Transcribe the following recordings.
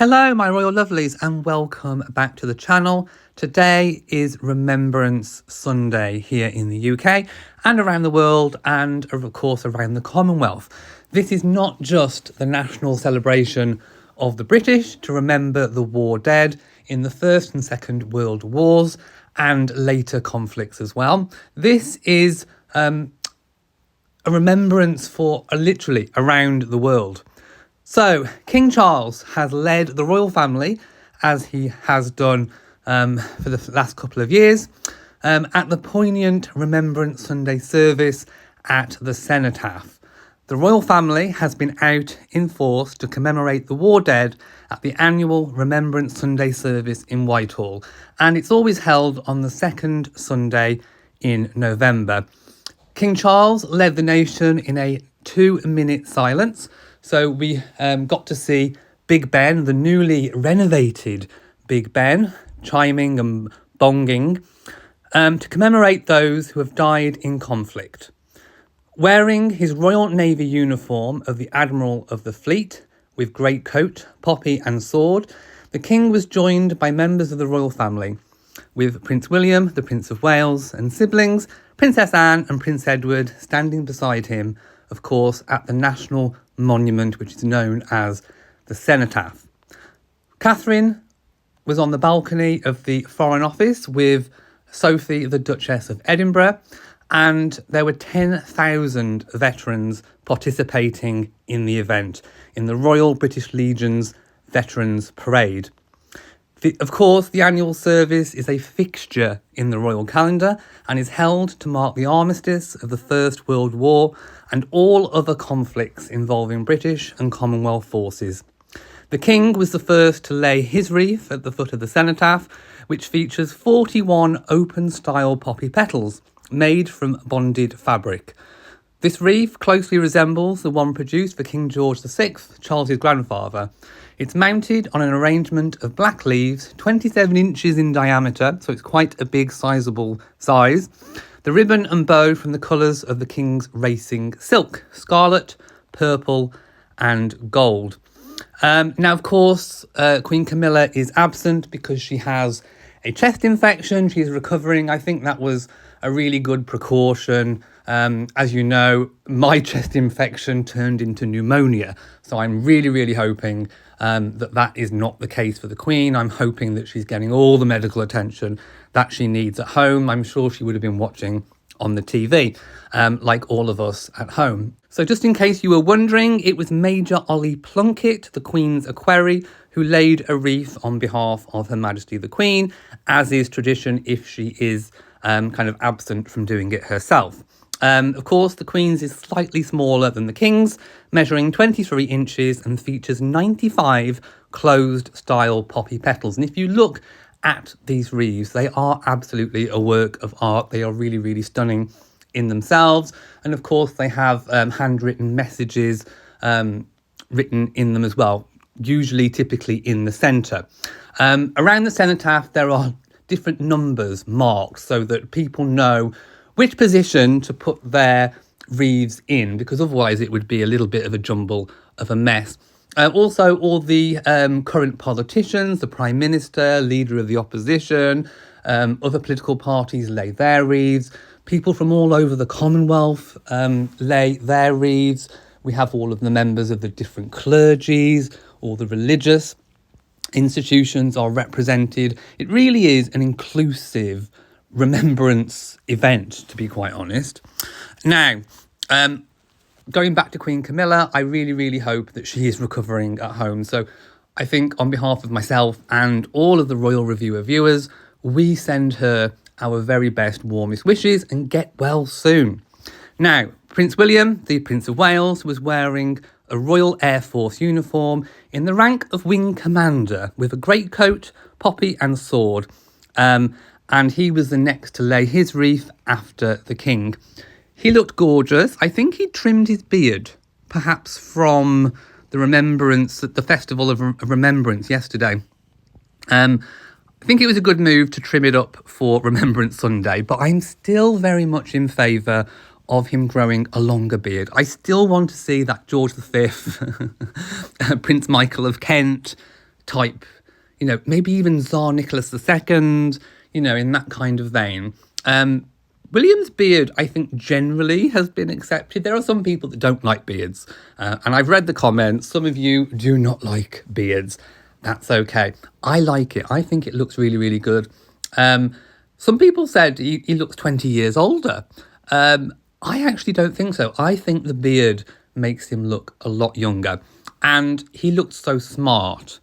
Hello my royal lovelies and welcome back to the channel. Today is Remembrance Sunday here in the UK and around the world and of course around the Commonwealth. This is not just the national celebration of the British to remember the war dead in the First and Second World Wars and later conflicts as well. This is a remembrance for literally around the world. So, King Charles has led the royal family, as he has done for the last couple of years, at the poignant Remembrance Sunday service at the Cenotaph. The royal family has been out in force to commemorate the war dead at the annual Remembrance Sunday service in Whitehall, and it's always held on the second Sunday in November. King Charles led the nation in a 2-minute silence. So we got to see Big Ben, the newly renovated Big Ben, chiming and bonging to commemorate those who have died in conflict. Wearing his Royal Navy uniform of the Admiral of the Fleet, with greatcoat, poppy and sword, the King was joined by members of the royal family, with Prince William, the Prince of Wales, and siblings, Princess Anne and Prince Edward, standing beside him, of course, at the National Monument, which is known as the Cenotaph. Catherine was on the balcony of the Foreign Office with Sophie, the Duchess of Edinburgh, and there were 10,000 veterans participating in the event, in the Royal British Legion's Veterans Parade. Of course, the annual service is a fixture in the royal calendar and is held to mark the armistice of the First World War and all other conflicts involving British and Commonwealth forces. The King was the first to lay his wreath at the foot of the Cenotaph, which features 41 open-style poppy petals made from bonded fabric. This wreath closely resembles the one produced for King George VI, Charles's grandfather. It's mounted on an arrangement of black leaves, 27 inches in diameter, so it's quite a big, sizable size. The ribbon and bow from the colours of the King's racing silk, scarlet, purple and gold. Now, of course, Queen Camilla is absent because she has a chest infection. She's recovering. I think that was a really good precaution. As you know, my chest infection turned into pneumonia. So I'm really hoping that is not the case for the Queen. I'm hoping that she's getting all the medical attention that she needs at home. I'm sure she would have been watching on the TV, like all of us at home. So just in case you were wondering, it was Major Ollie Plunkett, the Queen's equerry, who laid a wreath on behalf of Her Majesty the Queen, as is tradition if she is kind of absent from doing it herself. Of course, the Queen's is slightly smaller than the King's, measuring 23 inches and features 95 closed-style poppy petals. And if you look at these wreaths, they are absolutely a work of art. They are really stunning in themselves. And of course, they have handwritten messages written in them as well, typically in the centre. Around the Cenotaph, there are different numbers marked so that people know which position to put their wreaths in, because otherwise it would be a little bit of a jumble of a mess. Also, all the current politicians, the Prime Minister, Leader of the Opposition, other political parties lay their wreaths. People from all over the Commonwealth lay their wreaths. We have all of the members of the different clergies, all the religious institutions are represented. It really is an inclusive remembrance event, to be quite honest. Now, going back to Queen Camilla, I really hope that she is recovering at home. So I think on behalf of myself and all of the Royal Reviewer viewers, we send her our very best, warmest wishes and get well soon. Now, Prince William, the Prince of Wales, was wearing a Royal Air Force uniform in the rank of Wing Commander with a greatcoat, poppy and sword. And he was the next to lay his wreath after the King. He looked gorgeous. I think he trimmed his beard, perhaps from the the Festival of Remembrance yesterday. I think it was a good move to trim it up for Remembrance Sunday, but I'm still very much in favour of him growing a longer beard. I still want to see that George V, Prince Michael of Kent type, maybe even Tsar Nicholas II, in that kind of vein. William's beard, I think, generally has been accepted. There are some people that don't like beards, and I've read the comments. Some of you do not like beards. That's okay. I like it. I think it looks really, really good. Some people said he looks 20 years older. I actually don't think so. I think the beard makes him look a lot younger. And he looked so smart,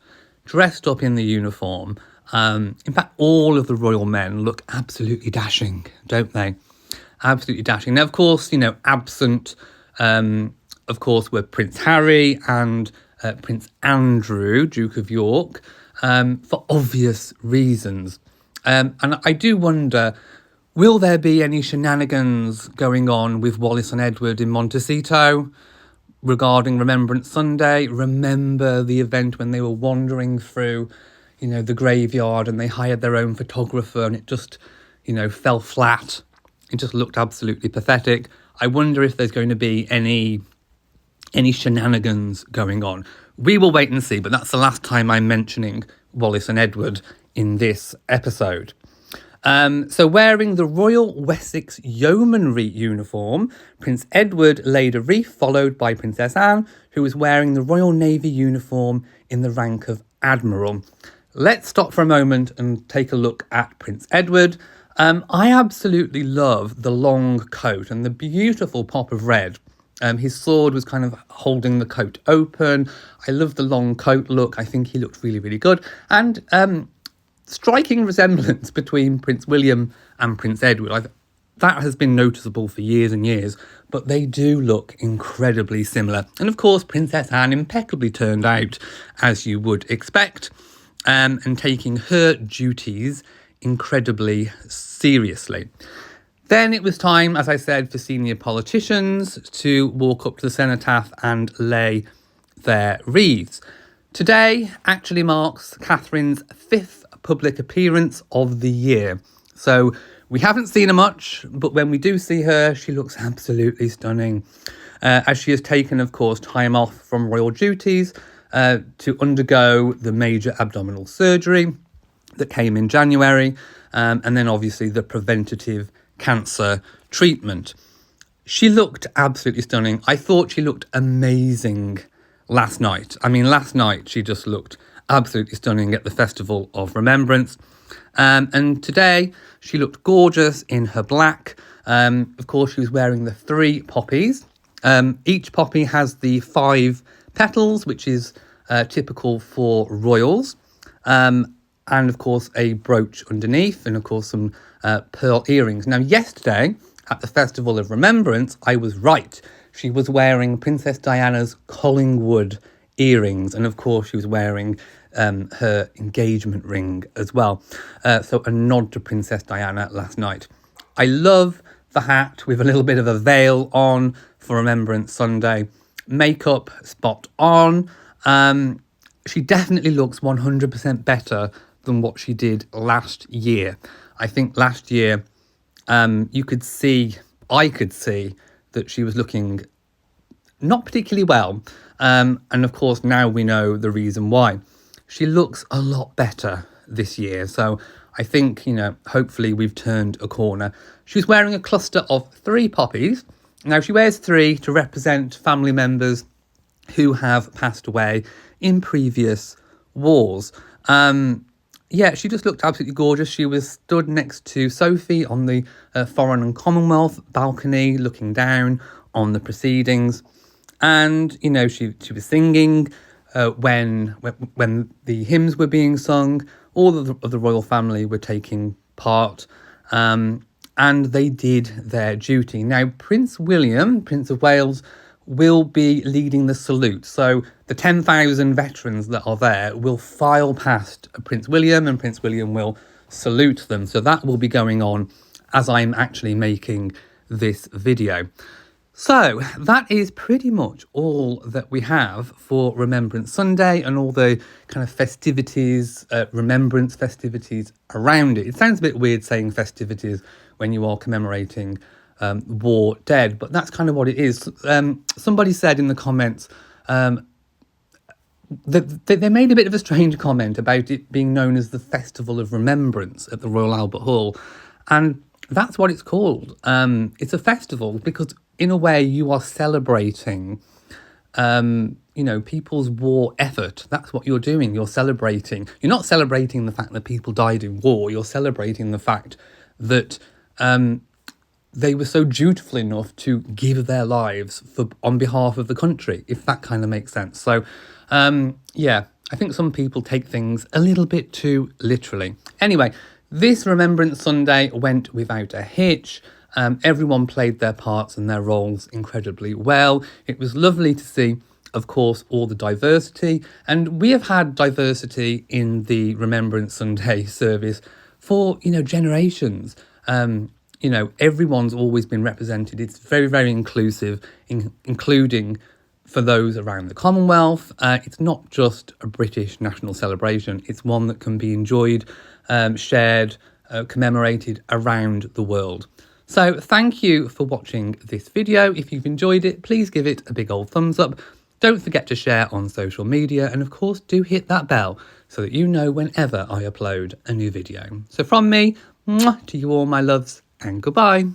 dressed up in the uniform. In fact, all of the royal men look absolutely dashing, don't they? Absolutely dashing. Now, of course, absent, of course, were Prince Harry and Prince Andrew, Duke of York, for obvious reasons. And I do wonder, will there be any shenanigans going on with Wallis and Edward in Montecito regarding Remembrance Sunday? Remember the event when they were wandering through the graveyard and they hired their own photographer and it just, fell flat. It just looked absolutely pathetic. I wonder if there's going to be any shenanigans going on. We will wait and see, but that's the last time I'm mentioning Wallis and Edward in this episode. So wearing the Royal Wessex Yeomanry uniform, Prince Edward laid a wreath, followed by Princess Anne, who was wearing the Royal Navy uniform in the rank of Admiral. Let's stop for a moment and take a look at Prince Edward. I absolutely love the long coat and the beautiful pop of red. His sword was kind of holding the coat open. I love the long coat look. I think he looked really, really good. And striking resemblance between Prince William and Prince Edward. That has been noticeable for years and years, but they do look incredibly similar. And of course, Princess Anne impeccably turned out, as you would expect, and taking her duties incredibly seriously. Then it was time, as I said, for senior politicians to walk up to the cenotaph and lay their wreaths. Today actually marks Catherine's 5th public appearance of the year. So we haven't seen her much, but when we do see her, she looks absolutely stunning. As she has taken, of course, time off from royal duties to undergo the major abdominal surgery that came in January, and then obviously the preventative cancer treatment. She looked absolutely stunning. I thought she looked amazing last night. Last night she just looked absolutely stunning at the Festival of Remembrance. And today she looked gorgeous in her black. Of course, she was wearing the 3 poppies. Each poppy has the 5 petals, which is typical for royals. And of course, a brooch underneath, and of course, some pearl earrings. Now, yesterday at the Festival of Remembrance, I was right. She was wearing Princess Diana's Collingwood earrings, and of course, she was wearing her engagement ring as well. So a nod to Princess Diana last night. I love the hat with a little bit of a veil on for Remembrance Sunday. Makeup spot on. She definitely looks 100% better than what she did last year. I think last year I could see that she was looking not particularly well. And of course, now we know the reason why. She looks a lot better this year. So I think, hopefully we've turned a corner. She was wearing a cluster of 3 poppies. Now, she wears 3 to represent family members who have passed away in previous wars. She just looked absolutely gorgeous. She was stood next to Sophie on the Foreign and Commonwealth balcony, looking down on the proceedings. And, she was singing when the hymns were being sung. All of the royal family were taking part, and they did their duty. Now, Prince William, Prince of Wales, will be leading the salute. So the 10,000 veterans that are there will file past Prince William, and Prince William will salute them. So that will be going on as I'm actually making this video. So that is pretty much all that we have for Remembrance Sunday and all the kind of festivities, remembrance festivities around it. It sounds a bit weird saying festivities when you are commemorating war dead, but that's kind of what it is. Somebody said in the comments, they made a bit of a strange comment about it being known as the Festival of Remembrance at the Royal Albert Hall. And that's what it's called. It's a festival because, in a way, you are celebrating, people's war effort. That's what you're doing. You're celebrating. You're not celebrating the fact that people died in war. You're celebrating the fact that they were so dutiful enough to give their lives on behalf of the country, if that kind of makes sense. So, I think some people take things a little bit too literally. Anyway, this Remembrance Sunday went without a hitch. Everyone played their parts and their roles incredibly well. It was lovely to see, of course, all the diversity. And we have had diversity in the Remembrance Sunday service for, generations. Everyone's always been represented. It's very, very inclusive, including for those around the Commonwealth. It's not just a British national celebration. It's one that can be enjoyed, shared, commemorated around the world. So thank you for watching this video. If you've enjoyed it, please give it a big old thumbs up. Don't forget to share on social media, and of course do hit that bell so that you know whenever I upload a new video. So from me, mwah, to you all my loves, and goodbye.